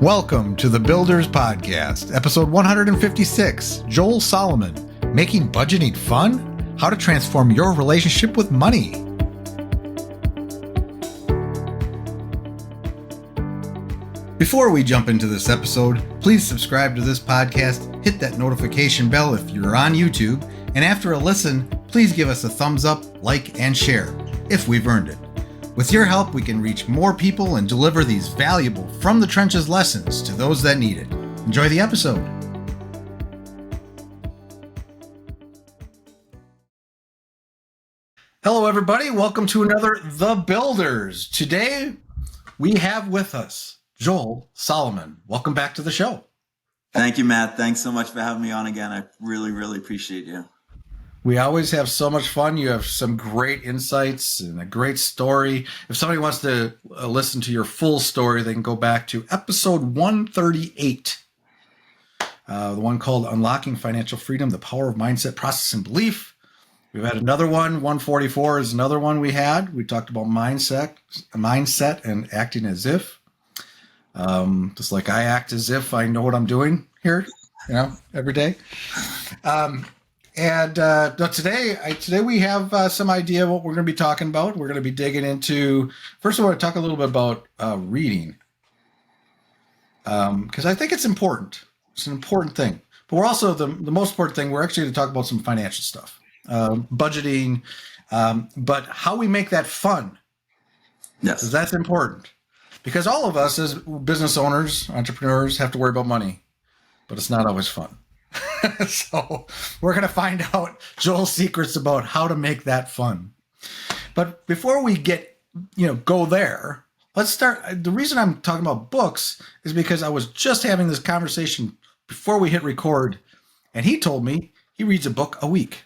Welcome to the Builders Podcast, episode 156. Joel Salomon, making budgeting fun? How to transform your relationship with money. Before we jump into this episode, please subscribe to this podcast, hit that notification bell if you're on YouTube, and after a listen, please give us a thumbs up, like, and share, if we've earned it. With your help, we can reach more people and deliver these valuable from the trenches lessons to those that need it. Enjoy the episode. Hello, everybody. Welcome to another The Builders. Today, we have with us Joel Salomon. Welcome back to the show. Thank you, Matt. Thanks so much for having me on again. I really appreciate you. We always have so much fun. You have some great insights and a great story. If somebody wants to listen to your full story, they can go back to episode 138, the one called Unlocking Financial Freedom, the Power of Mindset, Process, and Belief. We've had another one. 144 is another one we had. We talked about mindset and acting as if. Just like I act as if I know what I'm doing here, every day. Today we have some idea of what we're going to be talking about. We're going to be digging into, first of all, talk a little bit about reading, because I think it's important. It's an important thing. But we're also, the most important thing, we're actually going to talk about some financial stuff, budgeting, but how we make that fun. Yes. Because that's important. Because all of us as business owners, entrepreneurs, have to worry about money, but it's not always fun. So we're going to find out Joel's secrets about how to make that fun. But before we go there, let's start. The reason I'm talking about books is because I was just having this conversation before we hit record, and he told me he reads a book a week.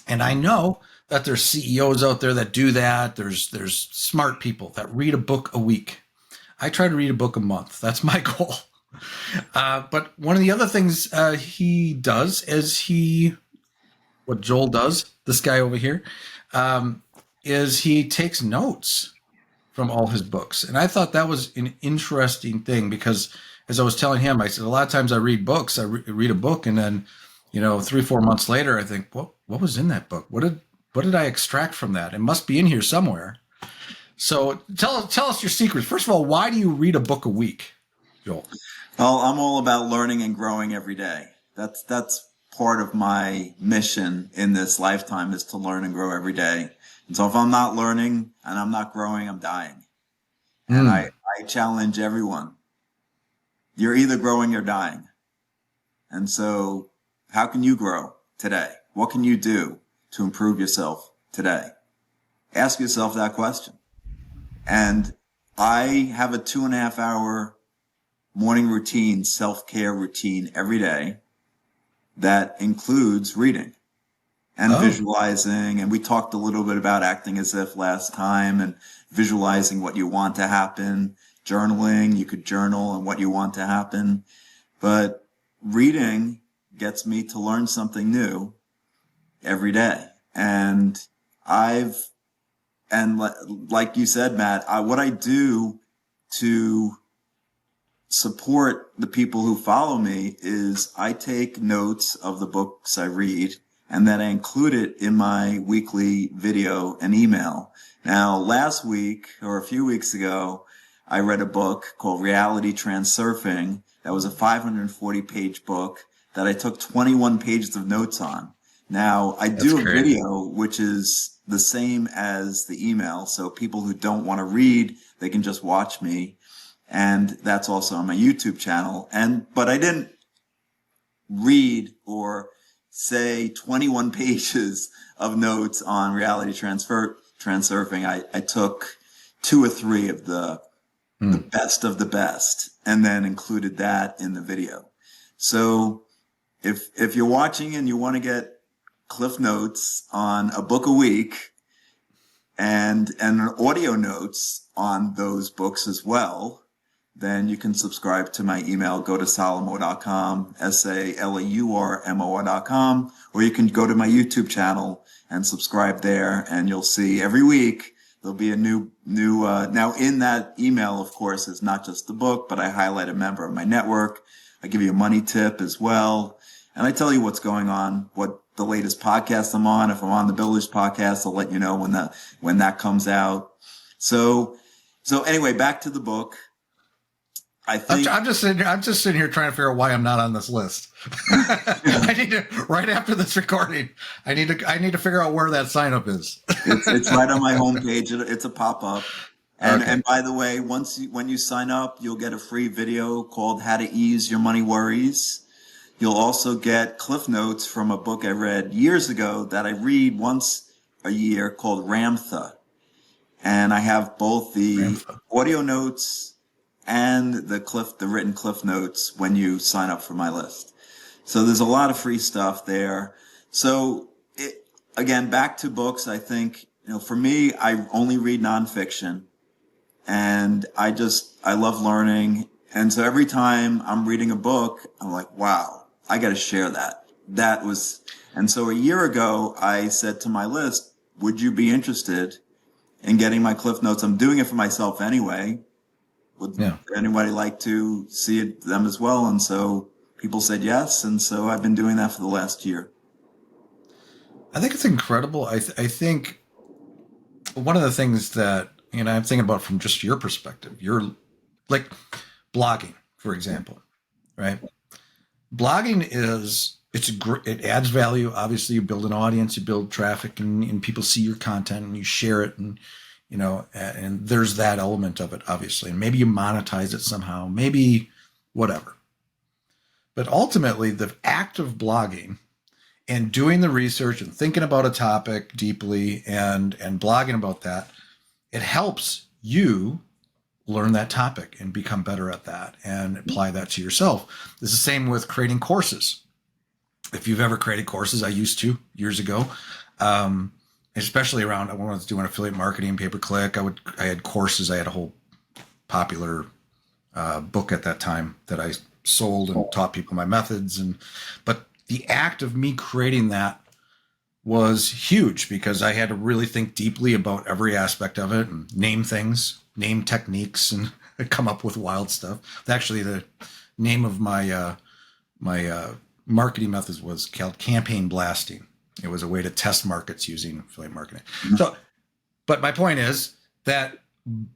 And I know that there's CEOs out there that do that. There's smart people that read a book a week. I try to read a book a month. That's my goal. But one of the other things he does is what Joel does, this guy over here, is he takes notes from all his books. And I thought that was an interesting thing because as I was telling him, I said, a lot of times I read books, I read a book and then, 3-4 months later, I think, what was in that book? What did I extract from that? It must be in here somewhere. So tell us your secrets. First of all, why do you read a book a week, Joel? Well, I'm all about learning and growing every day. That's part of my mission in this lifetime is to learn and grow every day. And so if I'm not learning and I'm not growing, I'm dying. And I challenge everyone. You're either growing or dying. And so how can you grow today? What can you do to improve yourself today? Ask yourself that question. And I have a 2.5 hour morning routine, self-care routine every day that includes reading and visualizing. And we talked a little bit about acting as if last time and visualizing what you want to happen, journaling. You could journal on what you want to happen. But reading gets me to learn something new every day. And like you said, Matt, what I do to support the people who follow me is I take notes of the books I read and then I include it in my weekly video and email. Now, last week or a few weeks ago, I read a book called Reality Transurfing. That was a 540-page book that I took 21 pages of notes on. Now, I do a video, which is the same as the email. So people who don't want to read, they can just watch me. And that's also on my YouTube channel. But I didn't read or say 21 pages of notes on Reality Transurfing. I took 2 or 3 of the best of the best and then included that in the video. So if you're watching and you want to get Cliff Notes on a book a week and audio notes on those books as well, then you can subscribe to my email. Go to salamo.com, SALAURMO.com, or you can go to my YouTube channel and subscribe there, and you'll see every week There'll be a new now in that email, of course, is not just the book, but I highlight a member of my network. I give you a money tip as well. And I tell you what's going on, what the latest podcast I'm on. If I'm on the Builders podcast, I'll let you know when that comes out. So anyway, back to the book. I think I'm just sitting here trying to figure out why I'm not on this list. I need to, right after this recording, I need to figure out where that sign up is. it's right on my homepage. It's a pop-up. And Okay. and by the way, when you sign up, you'll get a free video called How to Ease Your Money Worries. You'll also get cliff notes from a book I read years ago that I read once a year called Ramtha. And I have both the Ramtha. audio notes and the written cliff notes when you sign up for my list. So there's a lot of free stuff there. So again, back to books, I think, for me, I only read nonfiction, and I love learning. And so every time I'm reading a book, I'm like, wow, I got to share that. And so a year ago, I said to my list, would you be interested in getting my cliff notes? I'm doing it for myself anyway. Would anybody like to see them as well? And so people said yes. And so I've been doing that for the last year. I think it's incredible. I think one of the things that, I'm thinking about from just your perspective, you're like blogging, for example, right? Blogging it adds value. Obviously, you build an audience, you build traffic, and people see your content and you share it, and and there's that element of it, obviously, and maybe you monetize it somehow, maybe whatever. But ultimately, the act of blogging and doing the research and thinking about a topic deeply and blogging about that, it helps you learn that topic and become better at that and apply that to yourself. It's the same with creating courses. If you've ever created courses, I used to years ago, especially around, when I was doing affiliate marketing, pay-per-click, I had courses. I had a whole popular book at that time that I sold and taught people my methods. But the act of me creating that was huge because I had to really think deeply about every aspect of it and name things, name techniques, and come up with wild stuff. Actually, the name of my marketing methods was called campaign blasting. It was a way to test markets using affiliate marketing. So, but my point is that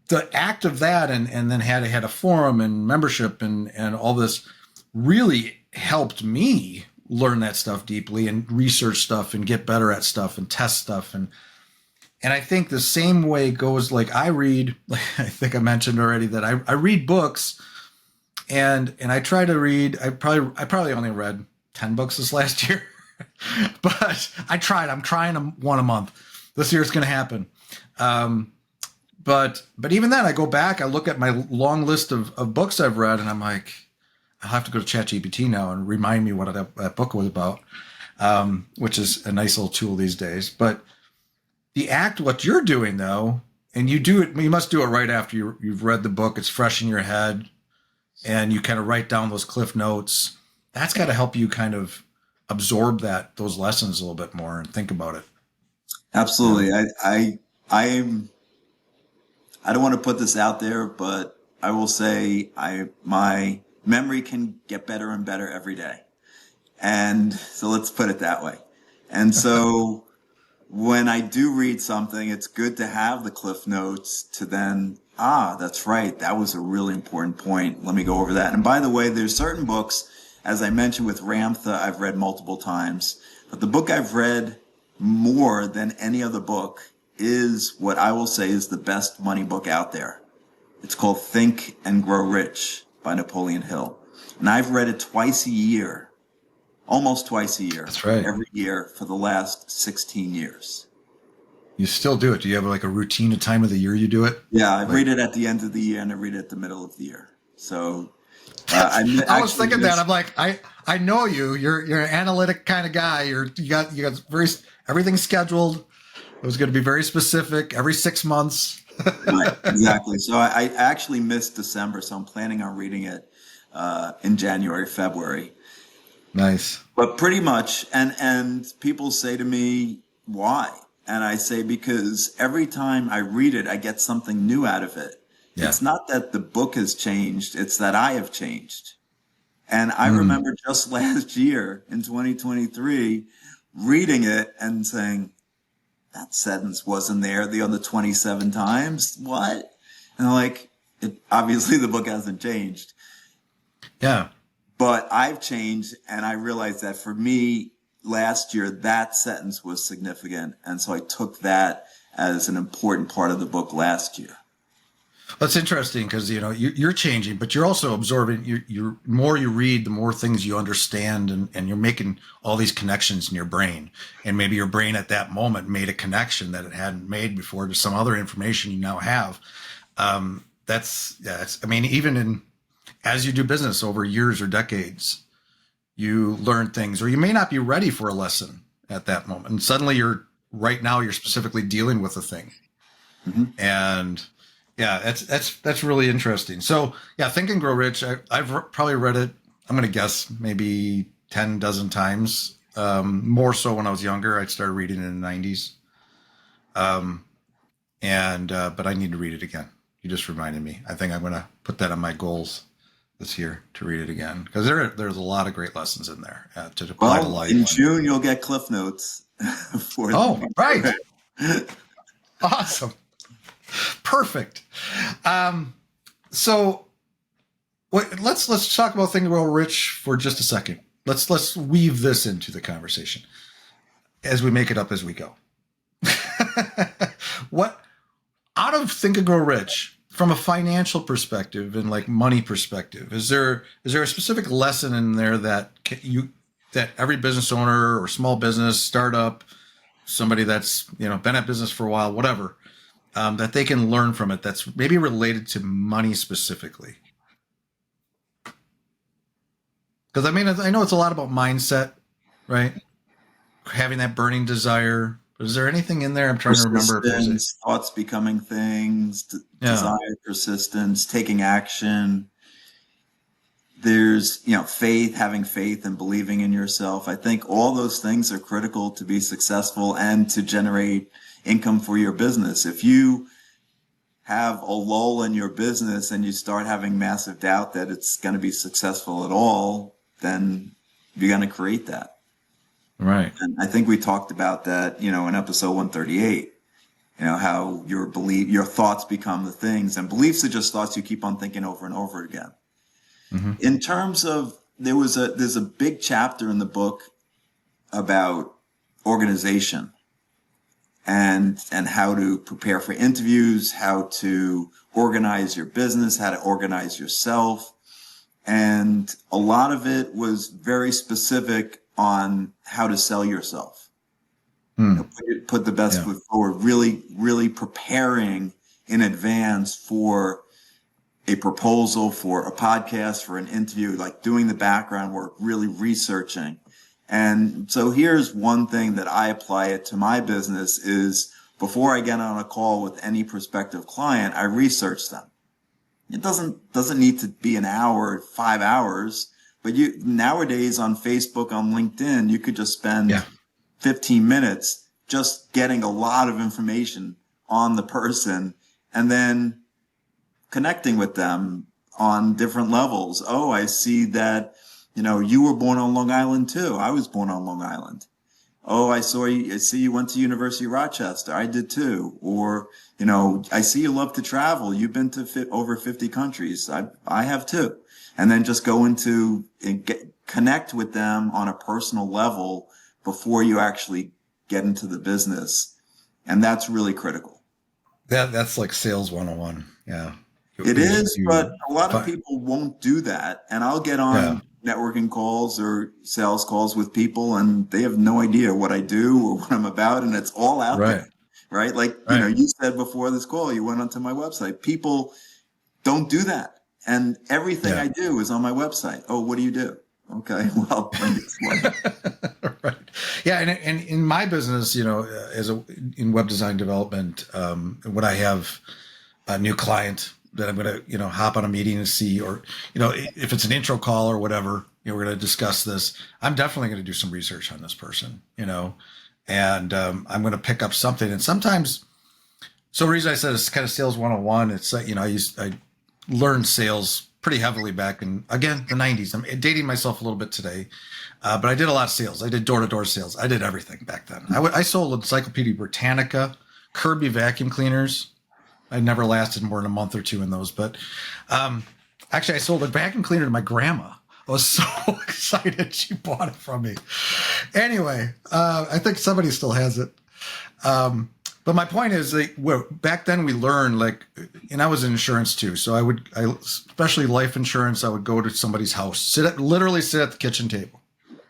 the act of that, and then had a forum and membership and all this, really helped me learn that stuff deeply and research stuff and get better at stuff and test stuff. And I think the same way goes, like I read, like I think I mentioned already that I read books and I try to read, I probably only read 10 books this last year, but I'm trying one a month. This year it's going to happen. But even then I go back, I look at my long list of books I've read, and I'm like, I'll have to go to ChatGPT now and remind me what that book was about, which is a nice little tool these days. But what you're doing though, and you must do it right after you've read the book, it's fresh in your head, and you kind of write down those cliff notes. That's got to help you kind of absorb those lessons a little bit more and think about it. Absolutely. Yeah. I don't want to put this out there, but I will say my memory can get better and better every day. And so let's put it that way. And so when I do read something, it's good to have the cliff notes to then, that's right, that was a really important point. Let me go over that. And by the way, there's certain books, as I mentioned with Ramtha, I've read multiple times. But the book I've read more than any other book is what I will say is the best money book out there. It's called Think and Grow Rich by Napoleon Hill. And I've read it twice a year, almost twice a year. That's right. Every year for the last 16 years. You still do it. Do you have like a routine, a time of the year you do it? Yeah, I read it at the end of the year and I read it at the middle of the year. So I was thinking that. I'm like, I know you. You're an analytic kind of guy. You got everything's scheduled. It was going to be very specific every 6 months. Right, exactly. So I actually missed December, so I'm planning on reading it in January, February. Nice. But pretty much, and people say to me, why? And I say, because every time I read it, I get something new out of it. Yeah. It's not that the book has changed, it's that I have changed. And I Mm. remember just last year in 2023 reading it and saying, that sentence wasn't there the other 27 times. What? And I'm like, obviously the book hasn't changed, Yeah. but I've changed. And I realized that for me last year, that sentence was significant. And so I took that as an important part of the book last year. That's interesting because you're changing, but you're also absorbing. You're more you read, the more things you understand, and you're making all these connections in your brain. And maybe your brain at that moment made a connection that it hadn't made before to some other information you now have. I mean, even as you do business over years or decades, you learn things, or you may not be ready for a lesson at that moment, and suddenly you're specifically dealing with a thing, Mm-hmm. and yeah, that's really interesting. So yeah, Think and Grow Rich. I've probably read it. I'm going to guess maybe 10 dozen times. More so when I was younger. I started reading it in the 90s. But I need to read it again. You just reminded me. I think I'm going to put that on my goals this year to read it again, because there's a lot of great lessons in there to apply to Well, life. in June, you'll get Cliff Notes for Oh, right. the Awesome. Perfect. So let's talk about Think and Grow Rich for just a second. Let's weave this into the conversation as we make it up as we go. What out of Think and Grow Rich from a financial perspective and like money perspective, is there a specific lesson in there that every business owner or small business startup, somebody that's been at business for a while, whatever, that they can learn from it that's maybe related to money specifically? Because I mean, I know it's a lot about mindset, right? Having that burning desire. Is there anything in there? I'm trying to remember if there's persistence, thoughts becoming things, yeah, desire, persistence, taking action. There's, faith, having faith and believing in yourself. I think all those things are critical to be successful and to generate income for your business. If you have a lull in your business and you start having massive doubt that it's going to be successful at all, then you're going to create that. right. And I think we talked about that, in episode 138, how your thoughts become the things, and beliefs are just thoughts you keep on thinking over and over again. Mm-hmm. In terms of, there's a big chapter in the book about organization and how to prepare for interviews, how to organize your business, how to organize yourself. And a lot of it was very specific on how to sell yourself. Mm. Put the best Yeah. foot forward, really, really preparing in advance for a proposal, for a podcast, for an interview, like doing the background work, really researching. And so here's one thing that I apply it to my business is before I get on a call with any prospective client, I research them. It doesn't need to be an hour, 5 hours, but nowadays on Facebook, on LinkedIn, you could just spend Yeah. 15 minutes just getting a lot of information on the person and then connecting with them on different levels. Oh, I see that, you were born on Long Island too. I was born on Long Island. Oh, I see you went to University of Rochester. I did too. Or, I see you love to travel. You've been to over 50 countries. I have too. And then just go into and connect with them on a personal level before you actually get into the business. And that's really critical. That's like sales 101. Yeah. It is, but a lot of fi- people won't do that. And I'll get yeah. on networking calls or sales calls with people and they have no idea what I do or what I'm about. And it's all out Right. there, right? Like, Right. you said before this call, you went onto my website. People don't do that. And everything Yeah. I do is on my website. Oh, what do you do? Okay, well, let me explain. Right. Yeah. And in my business, in web design development, when I have a new client that I'm going to, hop on a meeting and see, or, if it's an intro call or whatever, we're going to discuss this. I'm definitely going to do some research on this person, and I'm going to pick up something. And sometimes, so the reason I said it's kind of sales 101, it's like, I learned sales pretty heavily back in, again, the 90s. I'm dating myself a little bit today, but I did a lot of sales. I did door-to-door sales. I did everything back then. I sold Encyclopedia Britannica, Kirby vacuum cleaners. I never lasted more than a month or two in those, but actually I sold a vacuum cleaner to my grandma. I was so excited she bought it from me. Anyway, I think somebody still has it. But my point is that back then we learned, like, and I was in insurance too. So especially life insurance, I would go to somebody's house, literally sit at the kitchen table,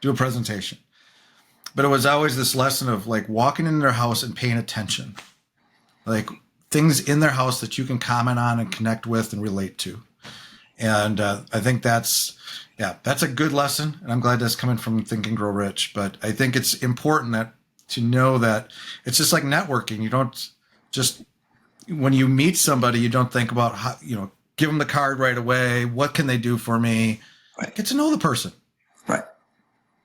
do a presentation. But it was always this lesson of like walking in their house and paying attention, like things in their house that you can comment on and connect with and relate to. And I think that's a good lesson. And I'm glad that's coming from Think and Grow Rich. But I think it's important to know that it's just like networking. You don't just, when you meet somebody, you don't think about how, give them the card right away. What can they do for me? Right. Get to know the person. Right.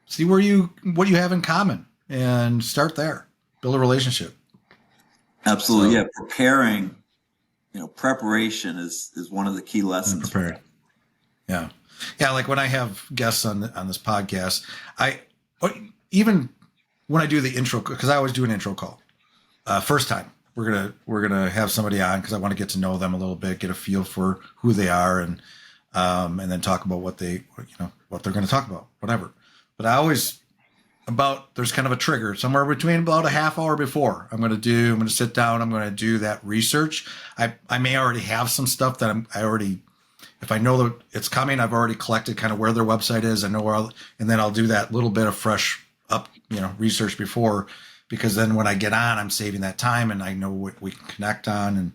See what you have in common and start there. Build a relationship. Absolutely. So, yeah. Preparing, preparation is one of the key lessons. Prepared. Yeah. Yeah. Like when I have guests on this podcast, even when I do the intro, because I always do an intro call. First time we're gonna have somebody on because I want to get to know them a little bit, get a feel for who they are, and then talk about what they're going to talk about, whatever. But I always there's kind of a trigger somewhere between about a half hour before I'm going to sit down. I'm going to do that research. I may already have some stuff that if I know that it's coming, I've already collected kind of where their website is. I know and then I'll do that little bit of fresh up, research before, because then when I get on, I'm saving that time and I know what we can connect on. And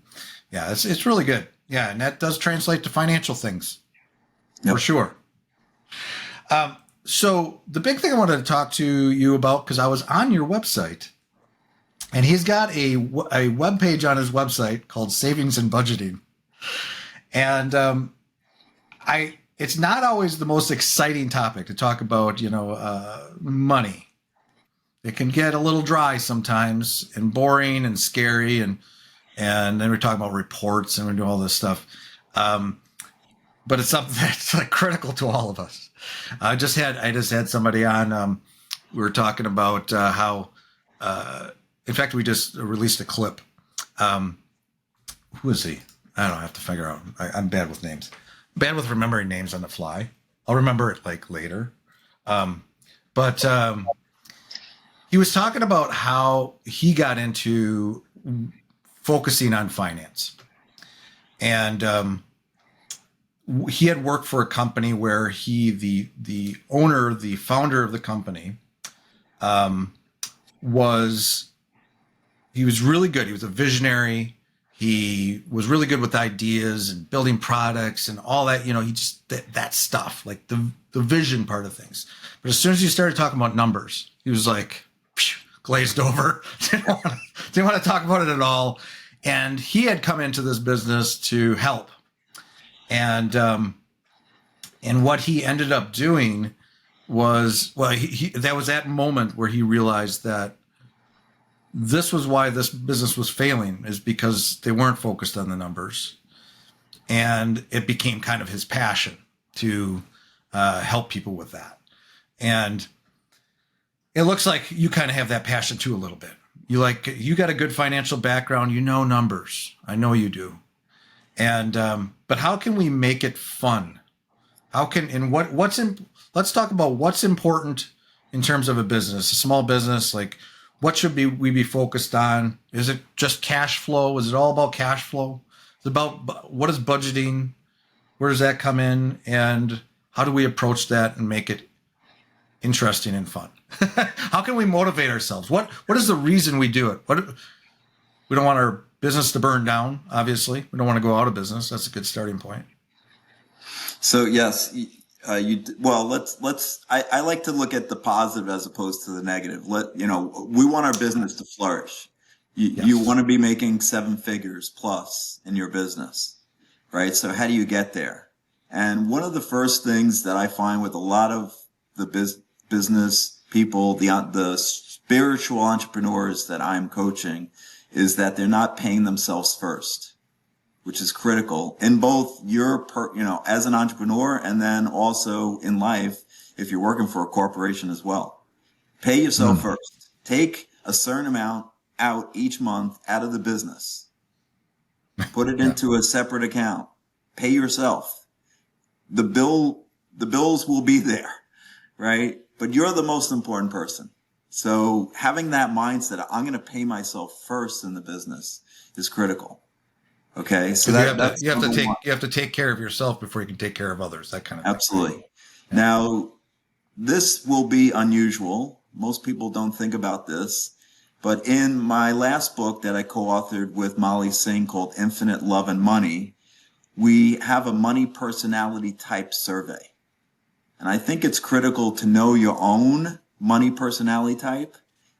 yeah, it's really good. Yeah. And that does translate to financial things. Yep. For sure. So the big thing I wanted to talk to you about, because I was on your website and he's got a web page on his website called Savings and Budgeting. And, it's not always the most exciting topic to talk about, money. It can get a little dry sometimes and boring and scary. And then we're talking about reports and we're doing all this stuff. But it's something that's like critical to all of us. I just had somebody on, we were talking about how, in fact, we just released a clip. Who is he? I don't know, I have to figure out. I'm bad with names. Bad with remembering names on the fly. I'll remember it like later. But he was talking about how he got into focusing on finance. And he had worked for a company where the founder of the company, was really good. He was a visionary. He was really good with ideas and building products and all that, he just, that stuff, like the vision part of things. But as soon as you started talking about numbers, he was like, glazed over, didn't want to talk about it at all. And he had come into this business to help. And what he ended up doing was, that was that moment where he realized that this was why this business was failing, is because they weren't focused on the numbers. And it became kind of his passion to help people with that. And it looks like you kind of have that passion too a little bit. You got a good financial background, numbers. I know you do. And but how can we make it fun? Let's talk about what's important in terms of a business, a small business. Like, what should we be focused on? Is it just cash flow? Is it all about cash flow? It's about what is budgeting? Where does that come in? And how do we approach that and make it interesting and fun? How can we motivate ourselves? What is the reason we do it? We don't want our business to burn down, obviously. We don't want to go out of business. That's a good starting point. So yes, I like to look at the positive as opposed to the negative. We want our business to flourish. You want to be making 7 figures plus in your business, right? So how do you get there? And one of the first things that I find with a lot of the business people, the spiritual entrepreneurs that I'm coaching, is that they're not paying themselves first, which is critical in both as an entrepreneur, and then also in life if you're working for a corporation as well. Pay yourself first. Take a certain amount out each month out of the business. Put it into a separate account. Pay yourself. The bills will be there, right? But you're the most important person. So having that mindset, I'm going to pay myself first in the business, is critical. Okay, so that's you have to number one. you have to take care of yourself before you can take care of others. That kind of thing. Absolutely. Yeah. Now, this will be unusual. Most people don't think about this. But in my last book that I co-authored with Molly Singh called Infinite Love and Money, we have a money personality type survey. And I think it's critical to know your own money personality type,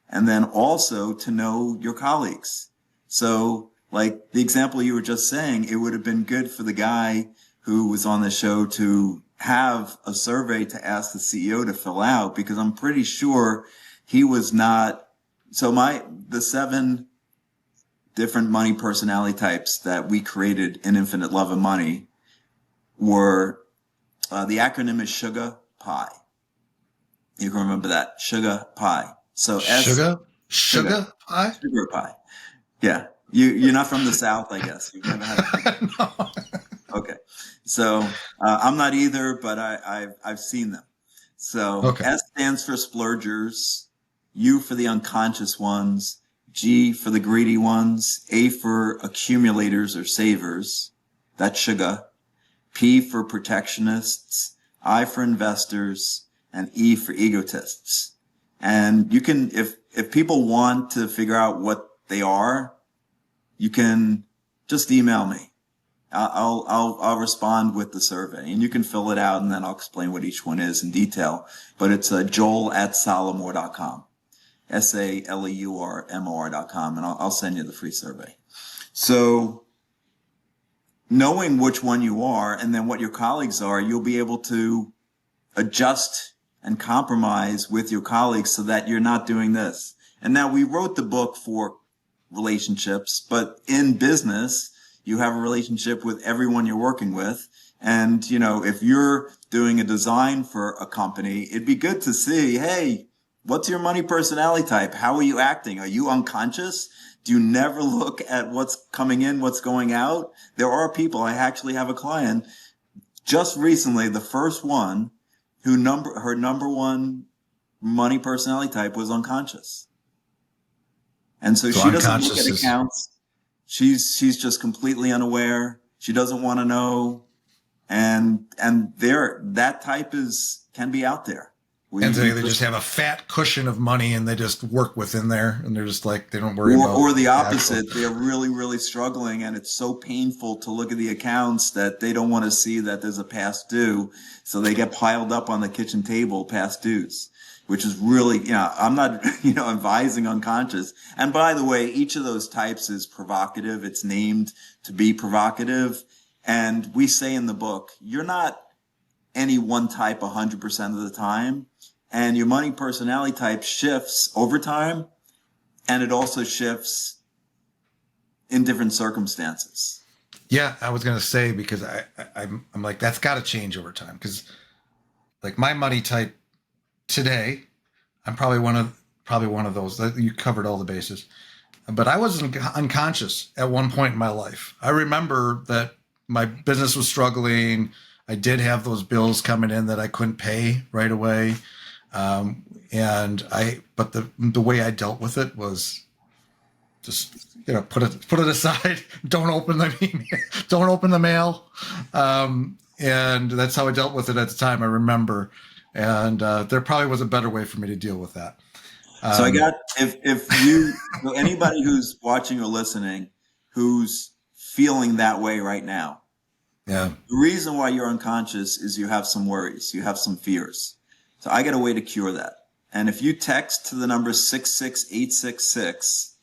and then also to know your colleagues. So like the example you were just saying, it would have been good for the guy who was on the show to have a survey to ask the CEO to fill out, because I'm pretty sure he was not. So the 7 different money personality types that we created in Infinite Love and Money were, the acronym is Sugar Pie. You can remember that, Sugar Pie. So Sugar pie. Sugar Pie. Yeah, you're not from the South, I guess. You've never had. No. Okay, so I'm not either, but I've seen them. So Okay. S stands for splurgers, U for the unconscious ones, G for the greedy ones, A for accumulators or savers, that's sugar, P for protectionists, I for investors, and E for egotists. And you can, if people want to figure out what they are, you can just email me. I'll respond with the survey, and you can fill it out, and then I'll explain what each one is in detail. But it's joel@salomor.com, SALEURMOR.com, and I'll send you the free survey. So knowing which one you are and then what your colleagues are, you'll be able to adjust and compromise with your colleagues so that you're not doing this. And now we wrote the book for relationships, but in business, you have a relationship with everyone you're working with. And, if you're doing a design for a company, it'd be good to see, hey, what's your money personality type? How are you acting? Are you unconscious? Do you never look at what's coming in, what's going out? There are people, I actually have a client just recently, the first one, her number one money personality type was unconscious. And so she doesn't look at accounts. She's just completely unaware. She doesn't want to know. And that type can be out there. And they just have a fat cushion of money, and they just work within there, and they're just like, they don't worry about. Or the opposite, they're really, really struggling, and it's so painful to look at the accounts that they don't want to see that there's a past due, so they get piled up on the kitchen table, past dues, which is really, I'm not, advising unconscious. And by the way, each of those types is provocative. It's named to be provocative, and we say in the book, you're not any one type 100% of the time. And your money personality type shifts over time, and it also shifts in different circumstances. Yeah, I was going to say, because I'm like, that's got to change over time. Because like my money type today, I'm probably one of those. You covered all the bases. But I was unconscious at one point in my life. I remember that my business was struggling. I did have those bills coming in that I couldn't pay right away. But the way I dealt with it was just, put it aside. Don't open the mail. And that's how I dealt with it at the time, I remember. And there probably was a better way for me to deal with that. So I got, anybody who's watching or listening, who's feeling that way right now. Yeah. The reason why you're unconscious is you have some worries, you have some fears. So I got a way to cure that. And if you text to the number 66866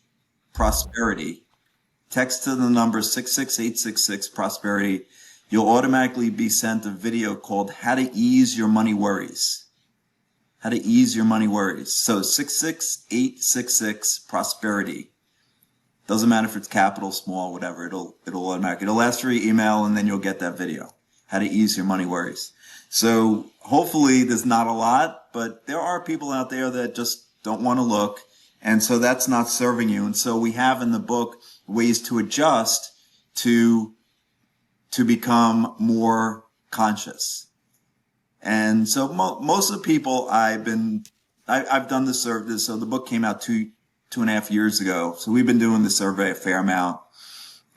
prosperity, text to the number 66866 prosperity, you'll automatically be sent a video called How to Ease Your Money Worries. how to ease your money worries. So 66866 prosperity. Doesn't matter if it's capital, small, whatever. It'll automatically. It'll ask for your email, and then you'll get that video. How to ease your money worries. So hopefully there's not a lot, but there are people out there that just don't want to look. And so that's not serving you. And so we have in the book ways to adjust to become more conscious. And so most of the people I've done the survey. So the book came out 2.5 years ago. So we've been doing the survey a fair amount.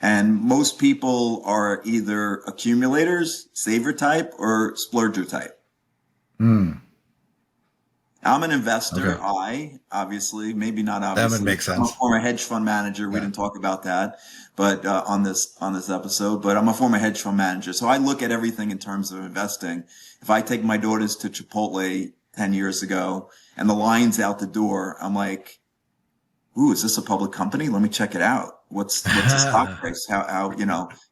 And most people are either accumulators, saver type, or splurger type. I'm an investor. Okay. Obviously, maybe not That obviously. would make sense. I'm a former hedge fund manager. We didn't talk about that, but on this episode. But I'm a former hedge fund manager, so I look at everything in terms of investing. If I take my daughters to Chipotle 10 years ago and the line's out the door, I'm like, ooh, is this a public company? Let me check it out. What's the stock price? How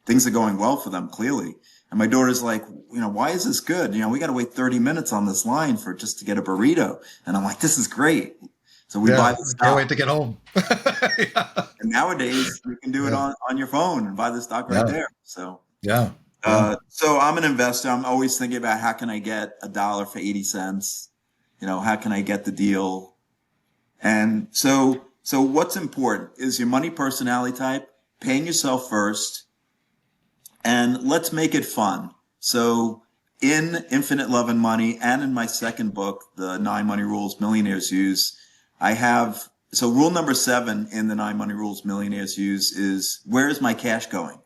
things are going well for them, clearly. And my daughter's like, why is this good? We got to wait 30 minutes on this line just to get a burrito. And I'm like, this is great. So we buy the stock. Can't wait to get home. And nowadays you can do it on your phone and buy the stock right there. So so I'm an investor. I'm always thinking about how can I get $1 for 80 cents? How can I get the deal? And so what's important is your money personality type, paying yourself first, and let's make it fun. So in Infinite Love and Money and in my second book, The 9 Money Rules Millionaires Use, so rule number 7 in the 9 Money Rules Millionaires Use is, where is my cash going?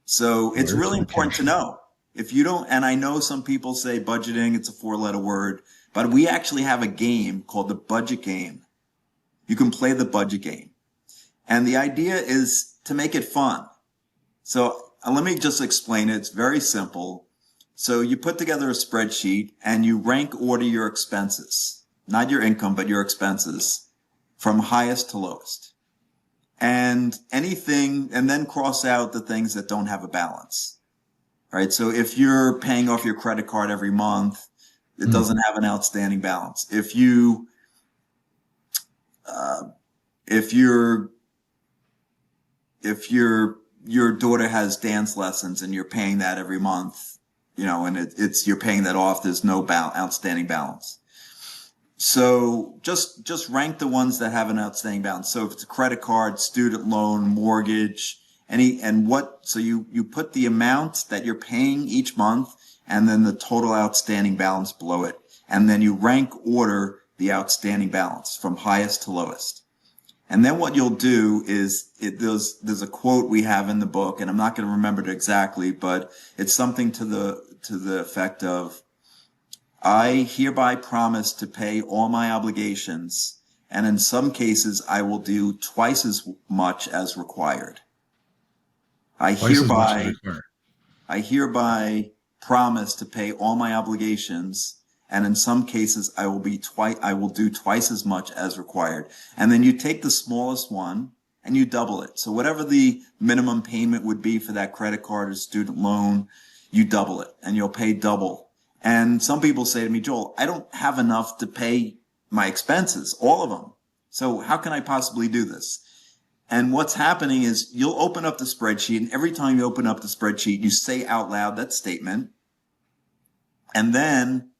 So it's really important to know. If you don't, and I know some people say budgeting, it's a 4-letter word, but we actually have a game called the budget game. You can play the budget game. And the idea is to make it fun. So let me just explain it. It's very simple. So you put together a spreadsheet and you rank order your expenses, not your income, but your expenses from highest to lowest. And then cross out the things that don't have a balance. Right? So if you're paying off your credit card every month, it doesn't have an outstanding balance. If your daughter has dance lessons and you're paying that every month, and you're paying that off, there's no outstanding balance. So just rank the ones that have an outstanding balance. So if it's a credit card, student loan, mortgage, so you put the amount that you're paying each month and then the total outstanding balance below it. And then you rank order the outstanding balance from highest to lowest. And then what you'll do is there's a quote we have in the book, and I'm not going to remember it exactly, but it's something to the effect of, I hereby promise to pay all my obligations, and in some cases I will do twice as much as required. I hereby promise to pay all my obligations, and in some cases I will do twice as much as required. And then you take the smallest one and you double it. So whatever the minimum payment would be for that credit card or student loan, you double it and you'll pay double. And some people say to me, Joel, I don't have enough to pay my expenses, all of them. So how can I possibly do this? And what's happening is you'll open up the spreadsheet, and every time you open up the spreadsheet, you say out loud that statement, and then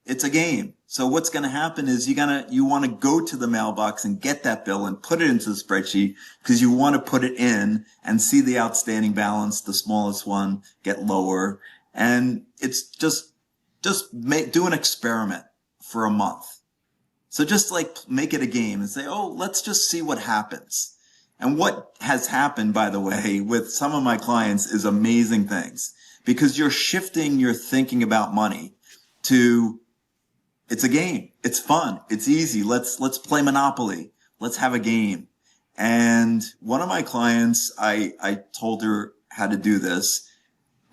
it's a game. So what's going to happen is you want to go to the mailbox and get that bill and put it into the spreadsheet because you want to put it in and see the outstanding balance, the smallest one, get lower. And it's just do an experiment for a month. So just make it a game and say, let's just see what happens. And what has happened, by the way, with some of my clients is amazing things, because you're shifting your thinking about money to, it's a game. It's fun. It's easy. Let's play Monopoly. Let's have a game. And one of my clients, I told her how to do this.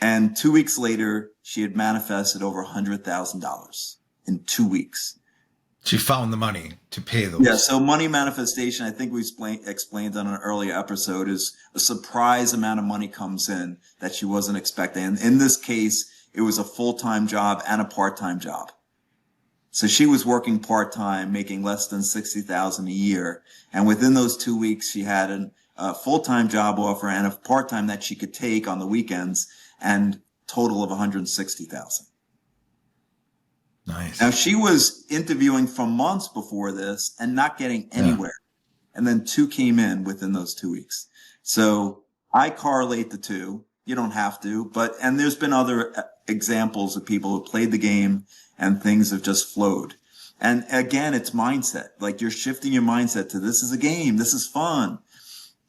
And 2 weeks later, she had manifested over $100,000 in 2 weeks. She found the money to pay those. Yeah, so money manifestation, I think we explained on an earlier episode, is a surprise amount of money comes in that she wasn't expecting. And in this case, it was a full-time job and a part-time job. So she was working part-time, making less than 60,000 a year. And within those 2 weeks, she had a full-time job offer and a part-time that she could take on the weekends, and total of 160,000. Nice. Now she was interviewing for months before this and not getting Yeah. anywhere. And then two came in within those 2 weeks. So I correlate the two. You don't have to, and there's been other examples of people who played the game and things have just flowed. And again, it's mindset. Like, you're shifting your mindset to, this is a game. This is fun.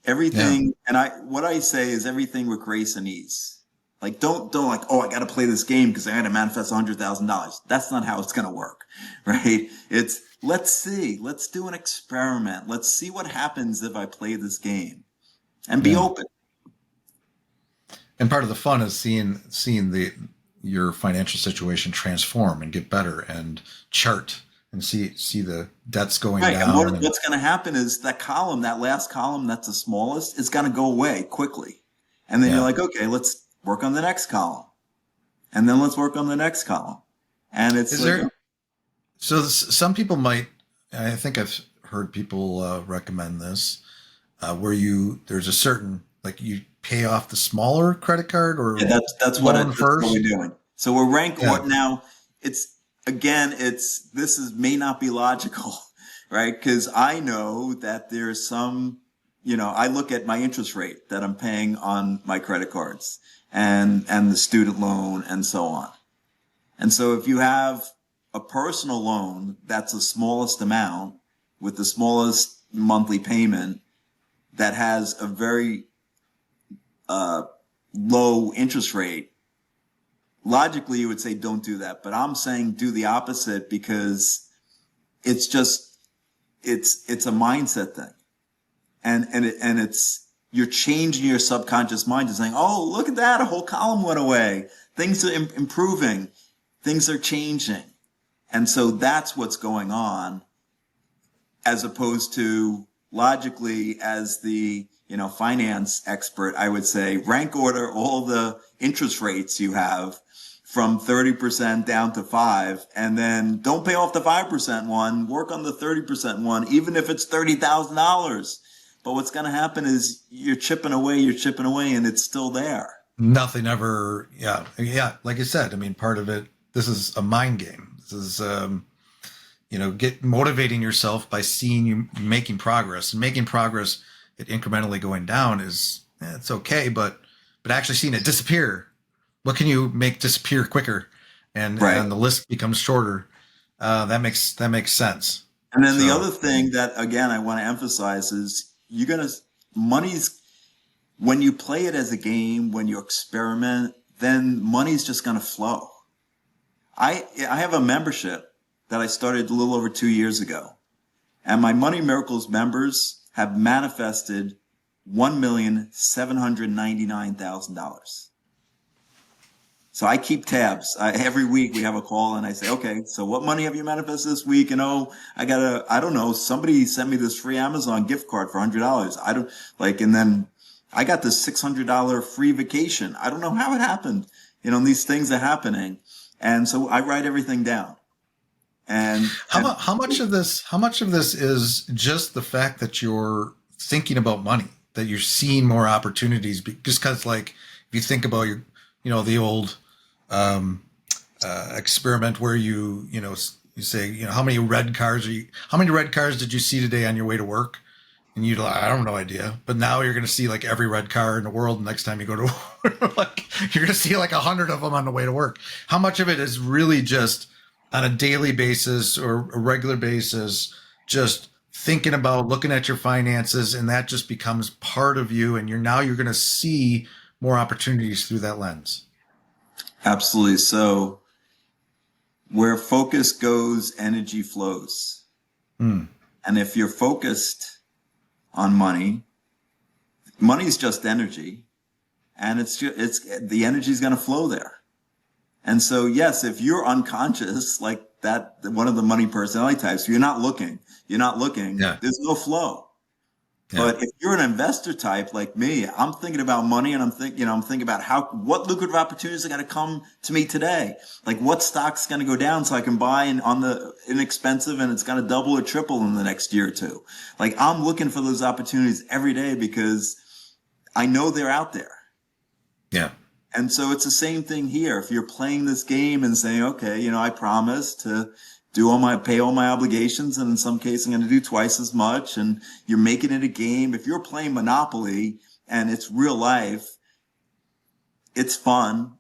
Everything. And what I say is everything with grace and ease. Like, don't like, oh, I got to play this game because I got to manifest $100,000. That's not how it's going to work, right? It's, let's see, let's do an experiment. Let's see what happens if I play this game, and be open. And part of the fun is seeing your financial situation transform and get better, and chart and see the debts going down. And what's going to happen is that last column, that's the smallest, is going to go away quickly. And then you're like, okay, let's work on the next column. And then let's work on the next column. And it's so some people might, I think I've heard people recommend this, where there's a certain, like, you pay off the smaller credit card, or that's what we're doing. So we're rank now. May not be logical, right? Because I know that there's some, I look at my interest rate that I'm paying on my credit cards and the student loan and so on. And so if you have a personal loan that's the smallest amount with the smallest monthly payment that has a very low interest rate, logically you would say don't do that. But I'm saying do the opposite, because it's a mindset thing. And it's, you're changing your subconscious mind to saying, oh, look at that, a whole column went away. Things are improving. Things are changing. And so that's what's going on, as opposed to logically, as the finance expert, I would say rank order all the interest rates you have from 30% down to 5%, and then don't pay off the 5% one, work on the 30% one, even if it's $30,000. But what's going to happen is you're chipping away, and it's still there. Nothing ever, like I said, I mean, part of it, this is a mind game. This is, get motivating yourself by seeing you making progress, and making progress, it incrementally going down is, it's okay, but actually seeing it disappear, what can you make disappear quicker? And the list becomes shorter. That makes sense. And then the other thing that, again, I want to emphasize is, when you play it as a game, when you experiment, then money's just going to flow. I have a membership that I started a little over 2 years ago, and my Money Miracles members have manifested $1,799,000. So I keep tabs. Every week we have a call, and I say, okay, so what money have you manifested this week? And I don't know, somebody sent me this free Amazon gift card for $100. And then I got this $600 free vacation. I don't know how it happened. These things are happening. And so I write everything down. And how much of this is just the fact that you're thinking about money, that you're seeing more opportunities? Just because, like, if you think about the old experiment where you say, how many red cars did you see today on your way to work? And I don't know idea. But now you're going to see like every red car in the world next time you go to work. Like, you're going to see like 100 of them on the way to work. How much of it is really just on a daily basis or a regular basis, just thinking about looking at your finances, and that just becomes part of you, and you're going to see more opportunities through that lens? Absolutely. So where focus goes, energy flows. And if you're focused on money is just energy, and it's the energy is going to flow there. And so, yes, if you're unconscious, like that, one of the money personality types, you're not looking, there's no flow. Yeah. But if you're an investor type like me, I'm thinking about money and I'm thinking about what lucrative opportunities are going to come to me today. Like what stock's going to go down so I can buy on the inexpensive and it's going to double or triple in the next year or two. Like I'm looking for those opportunities every day because I know they're out there. Yeah. And so it's the same thing here. If you're playing this game and saying, okay, I promise to pay all my obligations, and in some cases I'm going to do twice as much, and you're making it a game. If you're playing Monopoly and it's real life, it's fun,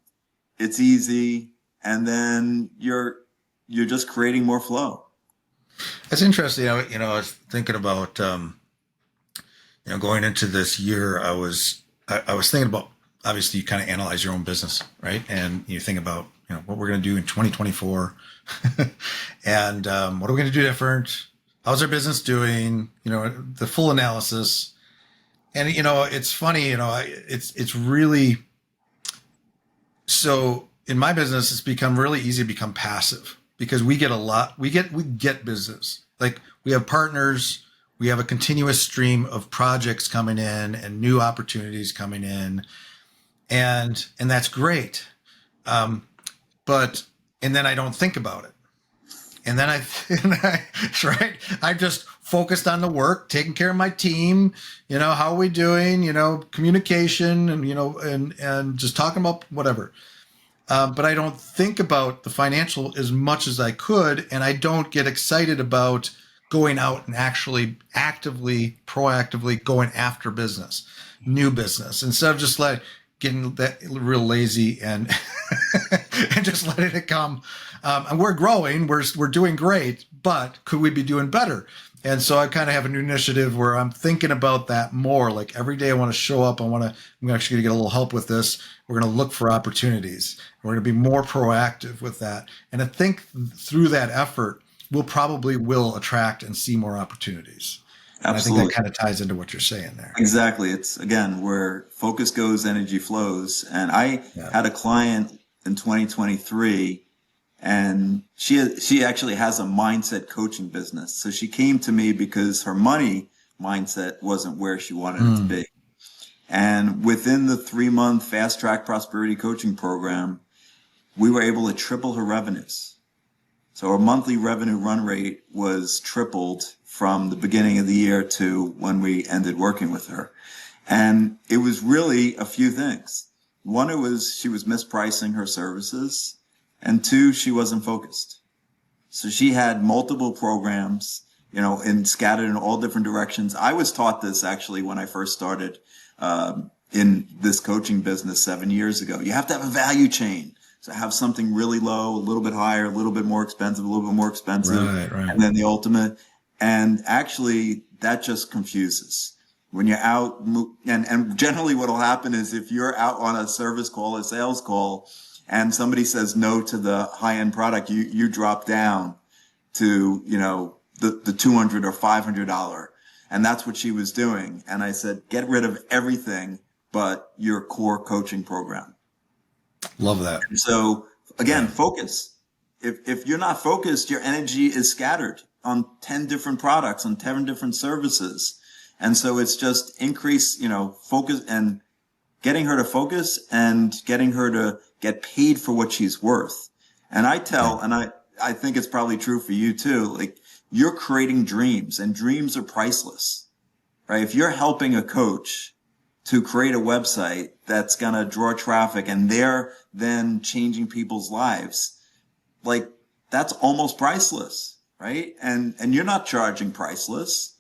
it's easy, and then you're just creating more flow. It's interesting. I was thinking about, going into this year, I was thinking about, obviously you kind of analyze your own business, right? And you think about, what we're going to do in 2024 and what are we going to do different? How's our business doing? The full analysis. And, it's funny, it's really, so in my business, it's become really easy to become passive because we get business. Like we have partners, we have a continuous stream of projects coming in and new opportunities coming in. And that's great. But, and then I don't think about it. And then right. I just focused on the work, taking care of my team, how are we doing, communication and just talking about whatever. But I don't think about the financial as much as I could. And I don't get excited about going out and actually proactively going after new business, instead of just getting that real lazy and and just letting it come. And we're growing, we're doing great, but could we be doing better? And so I kind of have a new initiative where I'm thinking about that more. Like every day I want to show up. I'm actually going to get a little help with this. We're going to look for opportunities. We're going to be more proactive with that. And I think through that effort, will attract and see more opportunities. And I think Absolutely. that kind of ties into what you're saying there. Exactly. It's again where focus goes, energy flows. And I Yeah. had a client in 2023, and she actually has a mindset coaching business. So she came to me because her money mindset wasn't where she wanted it to be. And within the 3-month fast track prosperity coaching program, we were able to triple her revenues. So our monthly revenue run rate was tripled from the beginning of the year to when we ended working with her. And it was really a few things. One, it was she was mispricing her services. And two, she wasn't focused. So she had multiple programs, and scattered in all different directions. I was taught this actually when I first started in this coaching business 7 years ago. You have to have a value chain. So have something really low, a little bit higher, a little bit more expensive, a little bit more expensive, Right. and then the ultimate. And actually, that just confuses. When you're out, and generally what will happen is if you're out on a service call, a sales call, and somebody says no to the high-end product, you drop down to, the $200 or $500. And that's what she was doing. And I said, get rid of everything but your core coaching program. Love that. So again, focus. If you're not focused, your energy is scattered on 10 different products, on 10 different services. And so it's just increase, focus and getting her to focus and getting her to get paid for what she's worth. And I think it's probably true for you too. Like you're creating dreams, and dreams are priceless, right? If you're helping a coach to create a website that's going to draw traffic and they're then changing people's lives, like that's almost priceless, right? And you're not charging priceless.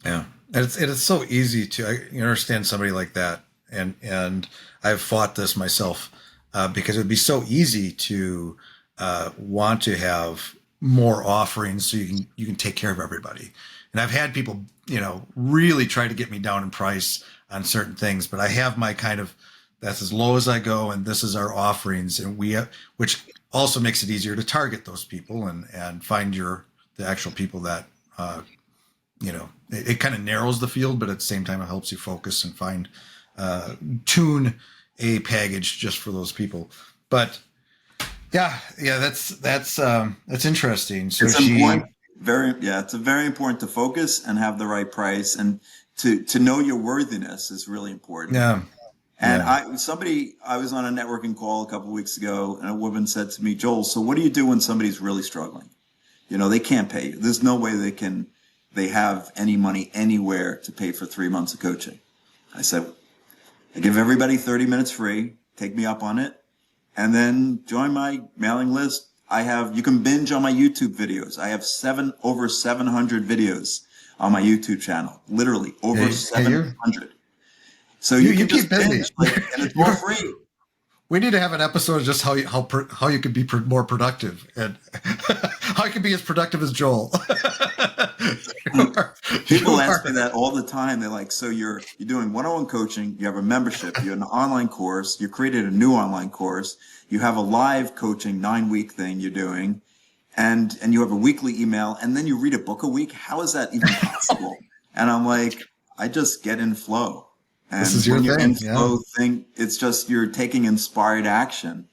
Yeah. And it's so easy to understand somebody like that. And I've fought this myself because it would be so easy to want to have more offerings so you can take care of everybody. And I've had people, really try to get me down in price on certain things, but I have my kind of, that's as low as I go, and this is our offerings, and which also makes it easier to target those people and find the actual people that, it kind of narrows the field, but at the same time, it helps you focus and tune a package just for those people. But yeah, that's interesting. So It's important. It's very important to focus and have the right price, and to know your worthiness is really important. Yeah. And Yeah. I was on a networking call a couple of weeks ago, and a woman said to me, Joel, so what do you do when somebody's really struggling? They can't pay you. There's no way they have any money anywhere to pay for 3 months of coaching. I said, I give everybody 30 minutes free, take me up on it, and then join my mailing list. You can binge on my YouTube videos. I have over 700 videos on my YouTube channel, literally over 700. So you You can keep just busy. binge, and it's all free. We need to have an episode of just how you could be more productive, and how you can be as productive as Joel. People ask me that all the time. They're like, so you're doing one-on-one coaching, you have a membership, you have an online course, you created a new online course, you have a live coaching 9-week thing you're doing, and you have a weekly email, and then you read a book a week. How is that even possible? And I'm like, I just get in flow. And this is your when you're thing. in flow thing, it's just you're taking inspired action.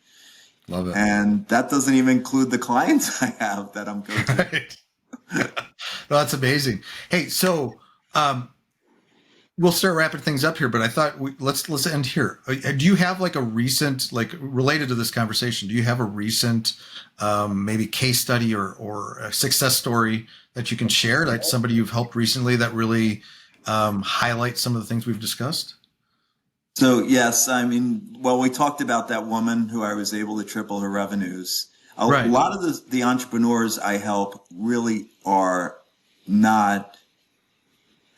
Love it. And that doesn't even include the clients I have that I'm coaching. Right. No, that's amazing. Hey, so we'll start wrapping things up here, but I thought let's end here. Do you have like a recent, like related to this conversation? Do you have a recent maybe case study or a success story that you can share, like somebody you've helped recently that really highlights some of the things we've discussed? So yes, I mean, well, we talked about that woman who I was able to triple her revenues. A Right. lot of the entrepreneurs I help really are not,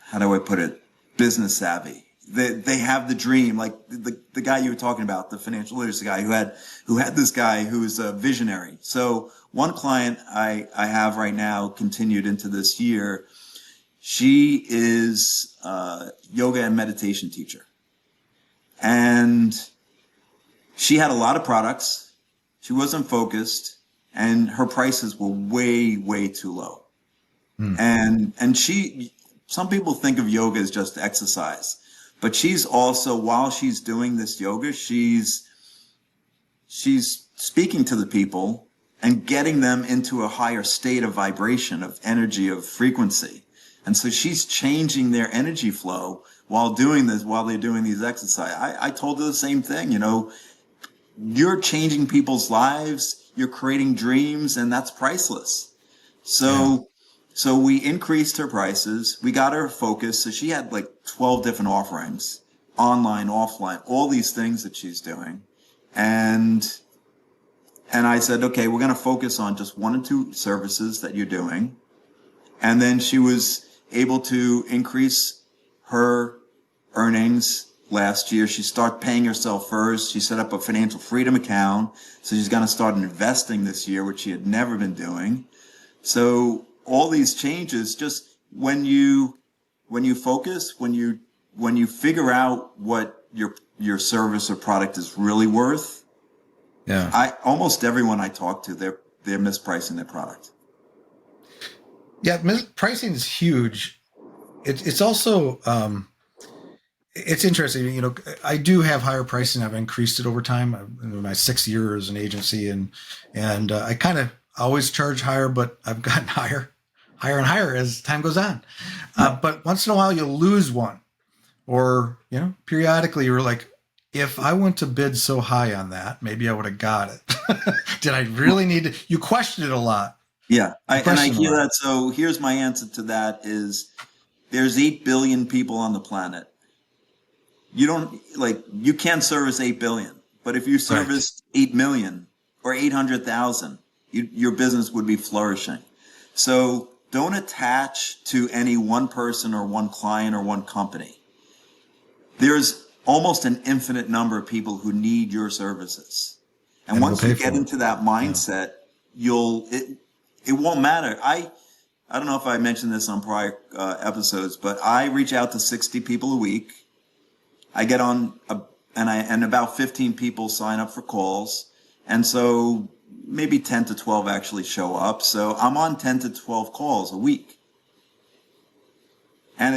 how do I put it, business savvy. They have the dream, like the guy you were talking about, the financial literacy guy who had this guy who was a visionary. So one client I have right now, continued into this year, she is a yoga and meditation teacher. And she had a lot of products. She wasn't focused, and her prices were way, way too low. And some people think of yoga as just exercise, but she's also, while she's doing this yoga, she's speaking to the people and getting them into a higher state of vibration, of energy, of frequency. And so she's changing their energy flow while they're doing these exercises. I told her the same thing, you're changing people's lives, you're creating dreams, and that's priceless. So we increased her prices. We got her focused. So she had like 12 different offerings, online, offline, all these things that she's doing. And I said, okay, we're going to focus on just 1 or 2 services that you're doing. And then she was able to increase her earnings last year. She started paying herself first. She set up a financial freedom account. So she's going to start investing this year, which she had never been doing. So all these changes, just when you focus, when you figure out what your service or product is really worth, almost everyone I talk to, they're mispricing their product. Yeah, pricing is huge. It's also it's interesting. I do have higher pricing. I've increased it over time. In my 6th year as an agency, and I kind of always charge higher, but I've gotten higher and higher as time goes on. But once in a while, you lose one, or periodically you're like, if I went to bid so high on that, maybe I would have got it. Did I really need to? You question it a lot. Yeah, and I hear that. So here's my answer to that is there's 8 billion people on the planet. You can't service 8 billion, but if you service 8 million or 800,000, your business would be flourishing. So don't attach to any one person or one client or one company. There's almost an infinite number of people who need your services. And once you get into that mindset, it won't matter. I don't know if I mentioned this on prior episodes, but I reach out to 60 people a week. I get on and about 15 people sign up for calls. And so maybe 10 to 12 actually show up. So I'm on 10 to 12 calls a week. And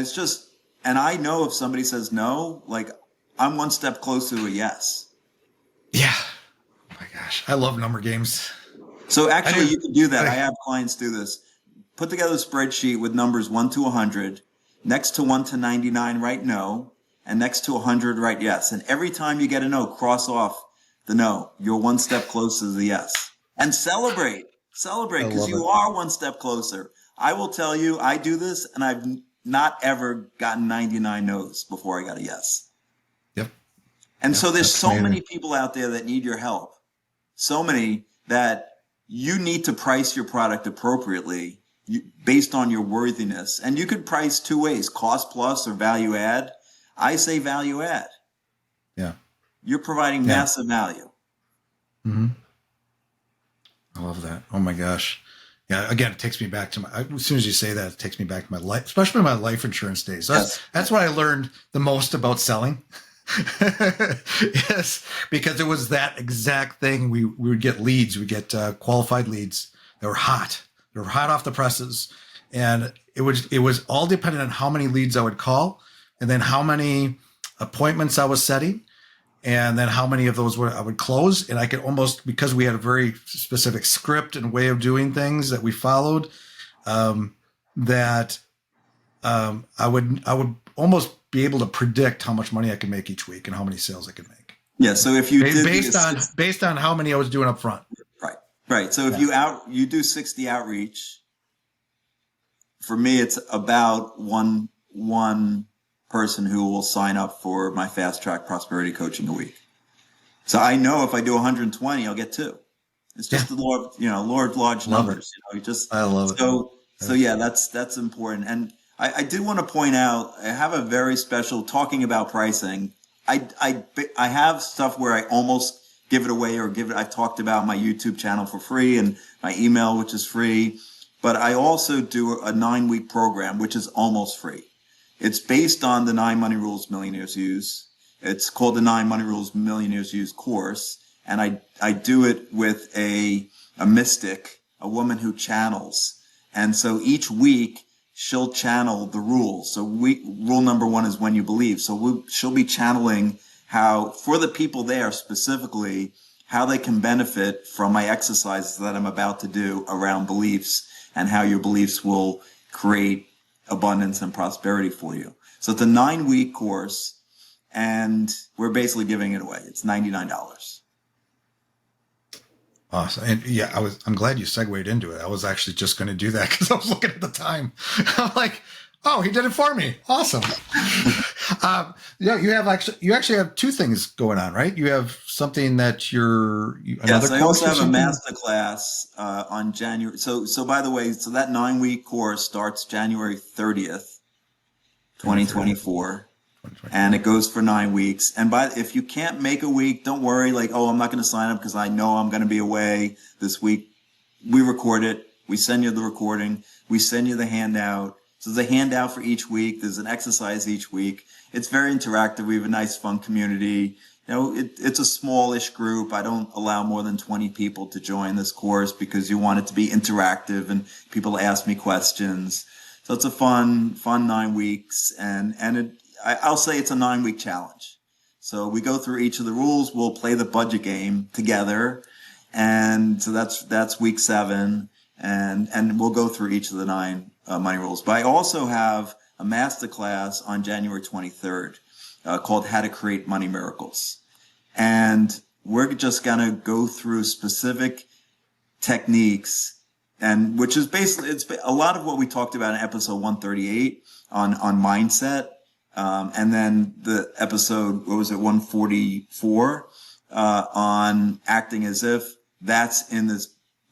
and I know if somebody says no, like I'm one step closer to a yes. Yeah. Oh my gosh. I love number games. So actually you can do that. I have clients do this. put together a spreadsheet with numbers 1 to 100. Next to 1 to 99, write no. And next to 100, write yes. And every time you get a no, cross off the no. You're one step closer to the yes. And celebrate. Celebrate, I because love you it. are one step closer. I will tell you, I do this, and I've not ever gotten 99 no's before I got a yes. Yep. And Yep. so there's That's so amazing. many people out there that need your help. So many that you need to price your product appropriately based on your worthiness. And you could price two ways, cost plus or value add. I say value add. Yeah. You're providing Yeah. massive value. Mm-hmm. I love that. Oh my gosh. Yeah. Again, it takes me back to as soon as you say that, it takes me back to my life, especially my life insurance days. That's what I learned the most about selling. Yes, because it was that exact thing. We would get leads. We get qualified leads. They were hot. They were hot off the presses. And it was all dependent on how many leads I would call, and then how many appointments I was setting, and then how many of those I would close. And I could almost, because we had a very specific script and way of doing things that we followed, that I would almost be able to predict how much money I could make each week and how many sales I could make. Yeah. So if you did based on how many I was doing up front. Right. So if you do 60 outreach, for me, it's about one person who will sign up for my fast track prosperity coaching a week. So I know if I do 120, I'll get two. It's just the law of large numbers. I love it. So yeah, that's important. And I did want to point out, I have a very special, talking about pricing. I have stuff where I almost give it away or I've talked about my YouTube channel for free and my email, which is free. But I also do a 9-week program, which is almost free. It's based on the 9 money rules millionaires use. It's called the 9 money rules millionaires use course. And I do it with a mystic, a woman who channels. And so each week she'll channel the rules. So rule number 1 is when you believe. So she'll be channeling how, for the people there specifically, how they can benefit from my exercises that I'm about to do around beliefs, and how your beliefs will create abundance and prosperity for you. So it's a 9-week course, and we're basically giving it away. It's $99. Awesome. And yeah, I'm glad you segued into it. I was actually just going to do that because I was looking at the time. I'm like, oh, he did it for me. Awesome. Yeah, you actually have 2 things going on, right? You have something that Yes, I also have a master class on January. So by the way, so that 9-week course starts January 30th, 2024. And it goes for 9 weeks. And if you can't make a week, don't worry. Like, oh, I'm not going to sign up because I know I'm going to be away this week. We record it. We send you the recording. We send you the handout. So there's a handout for each week. There's an exercise each week. It's very interactive. We have a nice, fun community. It's a smallish group. I don't allow more than 20 people to join this course because you want it to be interactive and people ask me questions. So it's a fun 9 weeks. I'll say it's a 9-week challenge. So we go through each of the rules. We'll play the budget game together. And so that's week 7. And we'll go through each of the 9 money rules. But I also have a masterclass on January 23rd called How to Create Money Miracles. And we're just going to go through specific techniques, and which is basically, it's a lot of what we talked about in episode 138 on mindset. And then the episode, 144, on acting as if. That's in this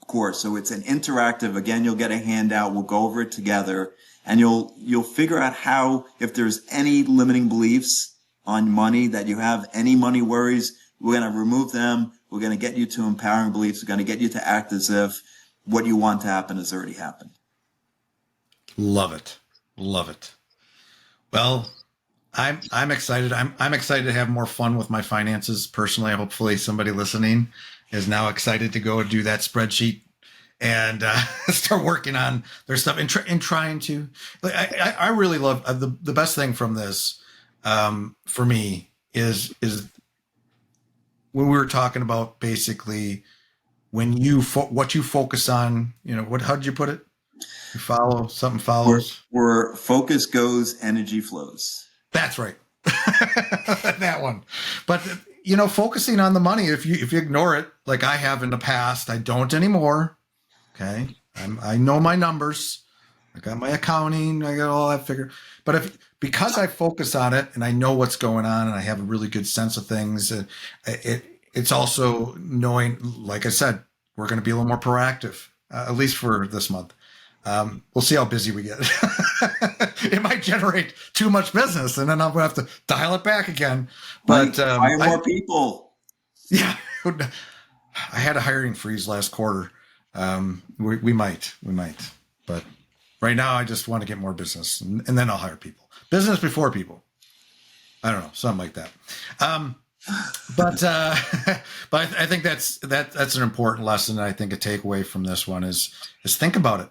course. So it's an interactive, again, you'll get a handout. We'll go over it together, and you'll figure out how, if there's any limiting beliefs on money, that you have any money worries, we're going to remove them. We're going to get you to empowering beliefs. We're going to get you to act as if what you want to happen has already happened. Love it. Love it. Well, I'm excited. I'm excited to have more fun with my finances personally. Hopefully somebody listening is now excited to go and do that spreadsheet and start working on their stuff and trying to. I really love the best thing from this for me is when we were talking about basically when what you focus on. How did you put it? You follow, something Where, follows. where focus goes, energy flows. That's right. That one. But you know, focusing on the money, if you ignore it, like I have in the past, I don't anymore. Okay. I know my numbers. I got my accounting, I got all that figured. But because I focus on it and I know what's going on and I have a really good sense of things, it's also knowing, like I said, we're going to be a little more proactive, at least for this month. We'll see how busy we get. It might generate too much business, and then I'm going to have to dial it back again. Mike, But hire more people. yeah, I had a hiring freeze last quarter. We might, but right now I just want to get more business, and then I'll hire people. Business before people. I don't know, something like that. But but I think that's an important lesson. I think a takeaway from this one is think about it.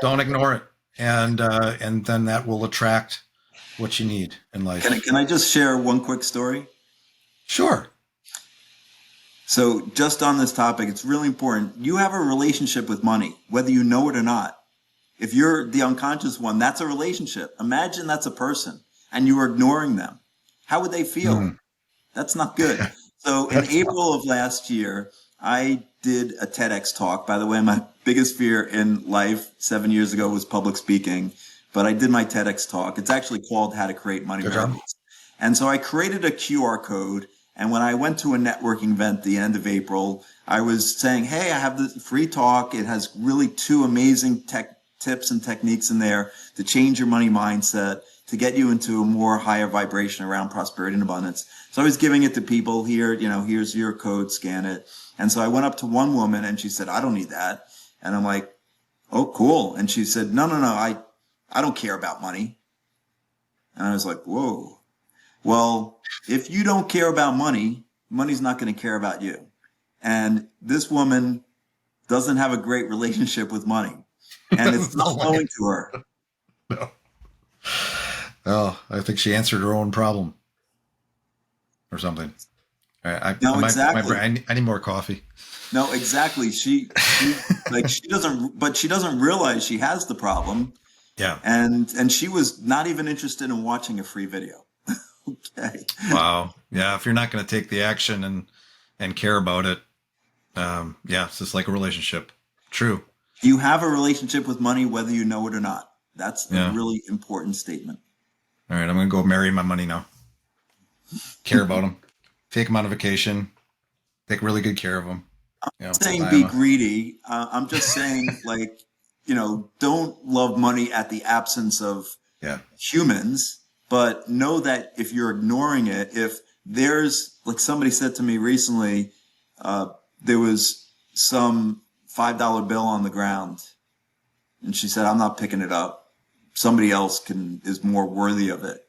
Don't ignore it, and then that will attract what you need in life. Can I just share one quick story? Sure. So just on this topic, it's really important. You have a relationship with money, whether you know it or not. If you're the unconscious one, that's a relationship. Imagine that's a person and you are ignoring them. How would they feel? That's not good. So in April of last year, I did a TEDx talk. By the way, my biggest fear in life 7 years ago was public speaking, but I did my TEDx talk. It's actually called How to Create Money Miracles. And so I created a QR code. And when I went to a networking event at the end of April, I was saying, hey, I have this free talk. It has really 2 amazing tech tips and techniques in there to change your money mindset, to get you into a more higher vibration around prosperity and abundance. So I was giving it to people here, here's your code, scan it. And so I went up to one woman and she said, I don't need that. And I'm like, oh, cool. And she said, no, I don't care about money. And I was like, whoa. Well, if you don't care about money, money's not going to care about you. And this woman doesn't have a great relationship with money. And it's not flowing to her. No. Oh, I think she answered her own problem or something. No, exactly. I need more coffee. No, exactly. She doesn't realize she has the problem. Yeah. And she was not even interested in watching a free video. Okay. Wow. Yeah. If you're not going to take the action and care about it, it's just like a relationship. True. You have a relationship with money, whether you know it or not. That's a really important statement. All right. I'm going to go marry my money now. Care about them. Take them on a vacation. Take really good care of them. I'm not saying be greedy. I'm just saying, don't love money at the absence of humans, but know that if you're ignoring it, if there's, like somebody said to me recently, there was some $5 bill on the ground, and she said, I'm not picking it up. Somebody else is more worthy of it.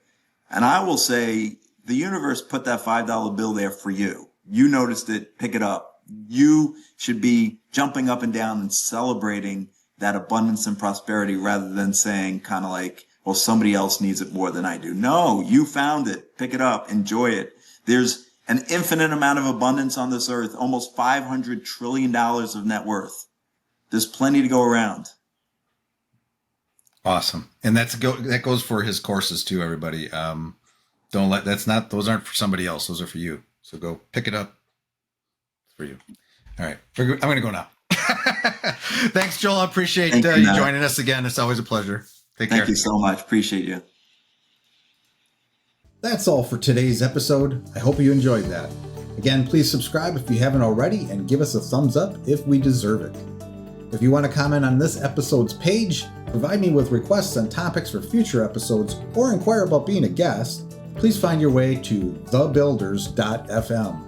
And I will say, the universe put that $5 bill there for you. You noticed it, pick it up. You should be jumping up and down and celebrating that abundance and prosperity rather than saying kind of like, well, somebody else needs it more than I do. No, you found it. Pick it up. Enjoy it. There's an infinite amount of abundance on this earth, almost $500 trillion of net worth. There's plenty to go around. Awesome. And that goes for his courses too, everybody. Those aren't for somebody else. Those are for you. So go pick it up. It's for you. All right. I'm going to go now. Thanks, Joel. I appreciate you joining us again. It's always a pleasure. Take care. Thank you so much. Appreciate you. That's all for today's episode. I hope you enjoyed that. Again, please subscribe if you haven't already and give us a thumbs up if we deserve it. If you want to comment on this episode's page, provide me with requests on topics for future episodes, or inquire about being a guest, please find your way to thebuilders.fm.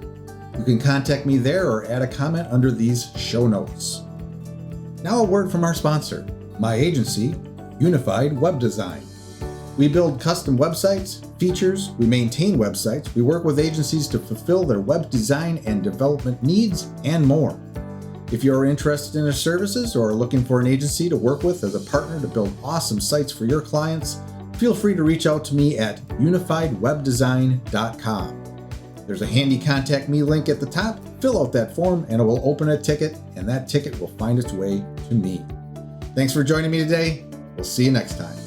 You can contact me there or add a comment under these show notes. Now a word from our sponsor, my agency, Unified Web Design. We build custom websites, features, we maintain websites, we work with agencies to fulfill their web design and development needs, and more. If you are interested in our services or are looking for an agency to work with as a partner to build awesome sites for your clients, feel free to reach out to me at unifiedwebdesign.com. There's a handy contact me link at the top. Fill out that form and it will open a ticket, and that ticket will find its way to me. Thanks for joining me today. We'll see you next time.